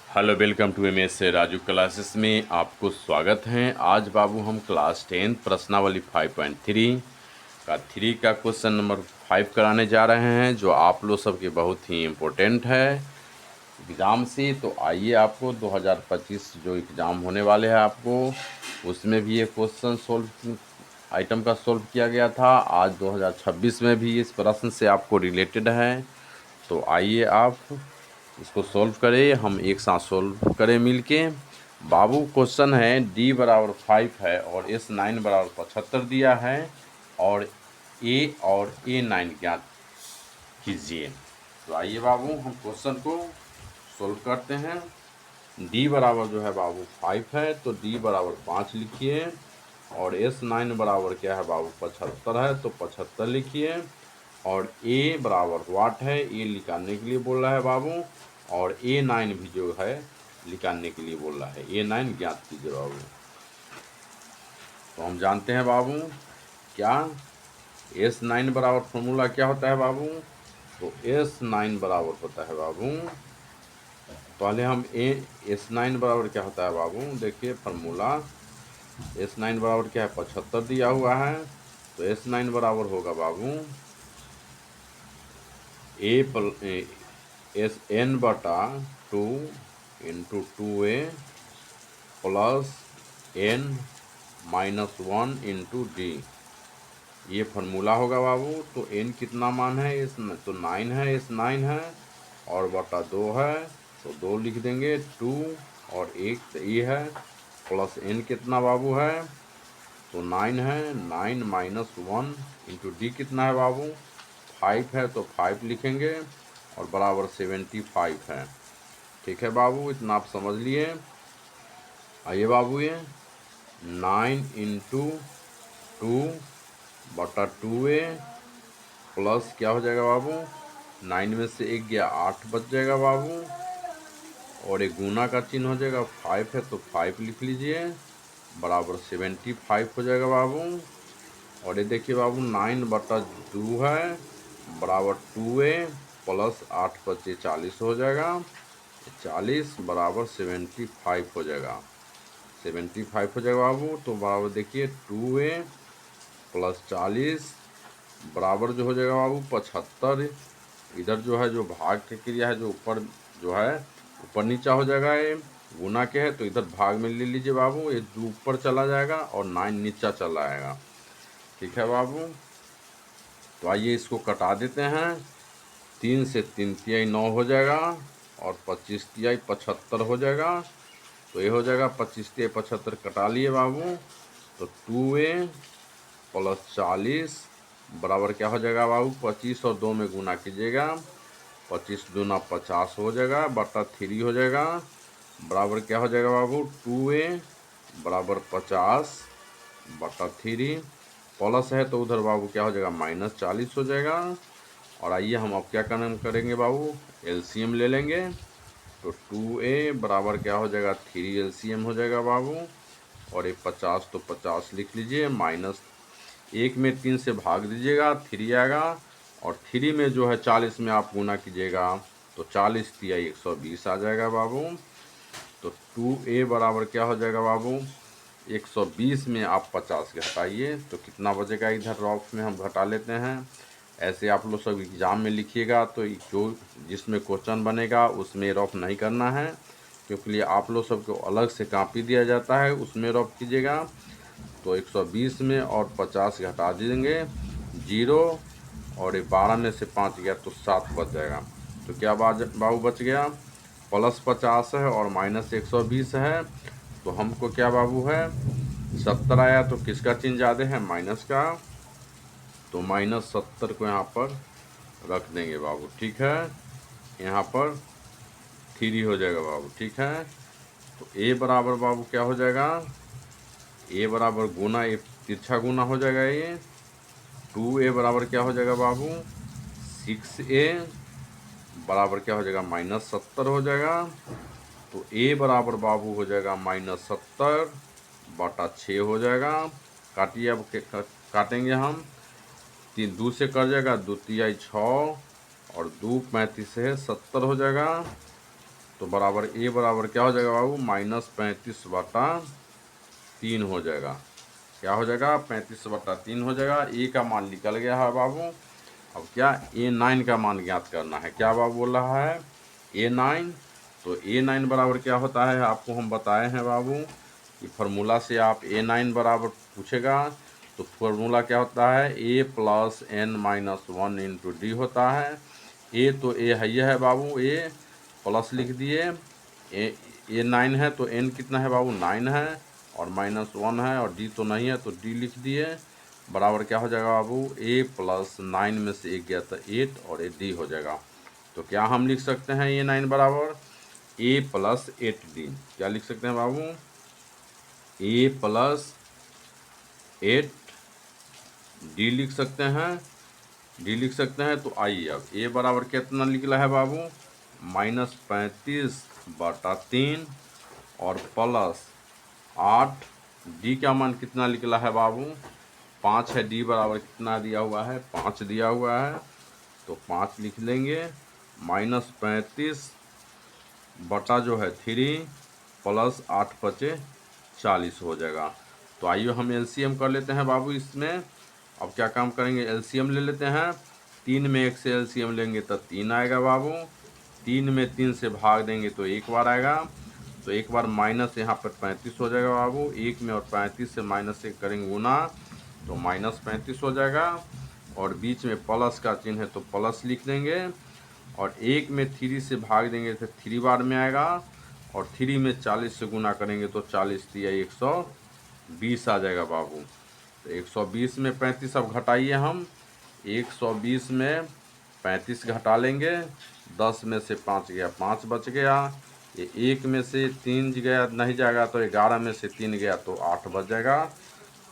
Hello, welcome to M S Raju classes में आपको स्वागत है। आज बाबू हम क्लास 10 प्रश्नावली 5.3 का 3 का क्वेश्चन नंबर 5 कराने जा रहे हैं, जो आप लोग सबके बहुत ही इम्पोर्टेंट है एग्ज़ाम से। तो आइए, आपको 2025 जो एग्ज़ाम होने वाले हैं आपको उसमें भी ये क्वेश्चन सोल्व आइटम का सोल्व किया गया था। आज 2026 में भी इस प्रश्न से आपको रिलेटेड है। तो आइए आप इसको सोल्व करें, हम एक साथ सोल्व करें मिलके। बाबू क्वेश्चन है d बराबर 5 है और s9 बराबर 75 दिया है और a और a9 ज्ञात कीजिए। तो आइए बाबू हम क्वेश्चन को सोल्व करते हैं। d बराबर जो है बाबू 5 है तो d बराबर 5 लिखिए और s9 बराबर क्या है बाबू 75 है तो 75 लिखिए और a बराबर वाट है, a निकालने के लिए बोल रहा है बाबू, और a9 भी जो है निकालने के लिए बोल रहा है। a9 ज्ञात कीजिए बाबू। तो हम जानते हैं बाबू क्या s9 बराबर फॉर्मूला क्या होता है बाबू। तो s9 बराबर होता है बाबू, पहले हम s9 बराबर क्या होता है बाबू, देखिए फार्मूला। s9 बराबर क्या है 75 दिया हुआ है तो s9 बराबर होगा बाबू एस एन बटा 2 into 2a plus n -1 into D, ये फार्मूला होगा बाबू। तो n कितना मान है, इस तो 9 है, इस 9 है और बटा 2 है तो 2 लिख देंगे, 2 और 1 ये है प्लस n कितना बाबू है तो 9 है, 9 -1 इंटू डी कितना है बाबू 5 है तो 5 लिखेंगे और बराबर 75 है। ठीक है बाबू, इतना आप समझ लिए। आइए बाबू, ये 9 इंटू 2 बटा 2a प्लस क्या हो जाएगा बाबू, 9 में से 1 गया 8 बच जाएगा बाबू और एक गुना का चिन्ह हो जाएगा, 5 है तो 5 लिख लीजिए बराबर 75 हो जाएगा बाबू। और ये देखिए बाबू 9 बटा 2 है बराबर 2a प्लस 8 बचे 40 हो जाएगा, 40 बराबर 75 हो जाएगा, 75 हो जाएगा बाबू। तो बराबर देखिए 2a प्लस 40 बराबर जो हो जाएगा बाबू 75। इधर जो है जो भाग की क्रिया है जो ऊपर जो है ऊपर नीचा हो जाएगा, ये गुना के है तो इधर भाग में ले लीजिए बाबू, ये 2 ऊपर चला जाएगा और 9 नीचा चला आएगा। ठीक है बाबू, तो आइए इसको कटा देते हैं। 3 से 3 तिहाई 9 हो जाएगा और 25 तिहाई 75 हो जाएगा। तो ये हो जाएगा 25 तिहाई 75 कटा लिए बाबू, तो 2a प्लस 40 बराबर क्या हो जाएगा बाबू 25 और 2 में गुना कीजिएगा, 25 दूना 50 हो जाएगा बटा 3 हो जाएगा बराबर क्या हो जाएगा बाबू 2a बराबर 50 बटा 3 प्लस है तो उधर बाबू क्या हो जाएगा -40 हो जाएगा। और आइए हम अब क्या करेंगे बाबू, एलसीएम ले लेंगे। तो 2a बराबर क्या हो जाएगा 3 एलसीएम हो जाएगा बाबू और ये 50 तो 50 लिख लीजिए, माइनस 1 में 3 से भाग दीजिएगा 3 आएगा और 3 में जो है 40 में आप गुना कीजिएगा तो 40 तिहाई 120 आ जाएगा बाबू। तो 2a बराबर क्या हो जाएगा बाबू 120 में आप 50 घटाइए तो कितना बचेगा, इधर रफ में हम घटा लेते हैं। ऐसे आप लोग सब एग्ज़ाम में लिखिएगा तो जो जिसमें क्वेश्चन बनेगा उसमें रफ नहीं करना है, क्योंकि आप लोग सबको अलग से कॉपी दिया जाता है उसमें रफ कीजिएगा। तो 120 में और 50 घटा देंगे 0 और ये 12 में से 5 गया तो 7 बच जाएगा। तो क्या बाबू बच गया, प्लस 50 है और माइनस 120 है तो हमको क्या बाबू है 70 आया, तो किसका चिन्ह ज़्यादा है माइनस का, तो -70 को यहाँ पर रख देंगे बाबू। ठीक है, यहाँ पर 3 हो जाएगा बाबू। ठीक है, तो a बराबर बाबू क्या हो जाएगा, a बराबर गुना ये तिरछा गुना हो जाएगा, ये 2a बराबर क्या हो जाएगा बाबू 6a बराबर क्या हो जाएगा -70 हो जाएगा। तो a बराबर बाबू हो जाएगा -70 बटा 6 हो जाएगा। काटिए, अब काटेंगे हम, 3 2 से कट जाएगा, 2 तिहाई 6 और 2 35 है 70 हो जाएगा तो बराबर ए बराबर क्या हो जाएगा बाबू, -35/3 हो जाएगा। क्या हो जाएगा, 35/3 हो जाएगा। ए का मान निकल गया है बाबू। अब क्या, A9 का मान ज्ञात करना है। क्या बाबू बोल रहा है, A9। तो A9 बराबर क्या होता है, आपको हम बताए हैं बाबू कि फार्मूला से आप A9 बराबर पूछेगा तो फार्मूला क्या होता है, A + n-1 × D होता है। ए तो ए है बाबू, ए प्लस लिख दिए, ए 9 है तो n कितना है बाबू, 9 है, और -1 है, और d तो नहीं है तो d लिख दिए। बराबर क्या हो जाएगा बाबू, a + 9 में से 1 गया तो 8 और ये d हो जाएगा। तो क्या हम लिख सकते हैं, ये 9 बराबर a + 8d। क्या लिख सकते हैं बाबू, a + 8d लिख सकते हैं, d लिख सकते हैं। तो आइए अब a बराबर कितना निकला है बाबू, -35/3 और +8। डी का मान कितना निकला है बाबू, 5 है। डी बराबर कितना दिया हुआ है, 5 दिया हुआ है, तो 5 लिख लेंगे। -35 बटा जो है 3 + 8 × 5 = 40 हो जाएगा। तो आइए हम एलसीएम कर लेते हैं बाबू इसमें। अब क्या काम करेंगे, एलसीएम ले लेते हैं। 3 में 1 से एलसीएम लेंगे तो 3 आएगा बाबू। 3 में 3 से भाग देंगे तो 1 बार आएगा। तो एक बार माइनस यहाँ पर 35 हो जाएगा बाबू। 1 में और 35 से -1 करेंगे गुना तो -35 हो जाएगा। और बीच में प्लस का चिन्ह है तो प्लस लिख देंगे। और 1 में 3 से भाग देंगे तो 3 बार में आएगा। और 3 में 40 से गुना करेंगे तो 40 या 120 आ जाएगा बाबू। तो 120 में 35 अब घटाइए हम। 120 में 35 घटा लेंगे। 10 में से 5 गया, 5 बच गया। ये 1 में से 3 गया, नहीं जाएगा तो 11 में से 3 गया तो 8 बच जाएगा।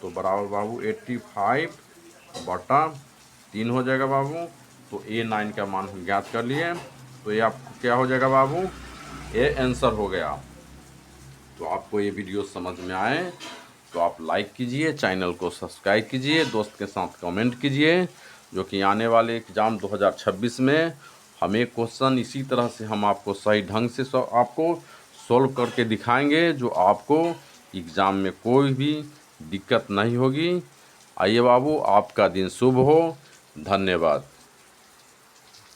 तो बराबर बाबू 85/3 हो जाएगा बाबू। तो A9 का मान हम ज्ञात कर लिए। तो ये आपको क्या हो जाएगा बाबू, ये आंसर हो गया। तो आपको ये वीडियो समझ में आए तो आप लाइक कीजिए, चैनल को सब्सक्राइब कीजिए, दोस्त के साथ कमेंट कीजिए, जो कि आने वाले एग्ज़ाम 2026 में हमें क्वेश्चन इसी तरह से हम आपको सही ढंग से आपको सॉल्व करके दिखाएंगे, जो आपको एग्ज़ाम में कोई भी दिक्कत नहीं होगी। आइए बाबू, आपका दिन शुभ हो। धन्यवाद।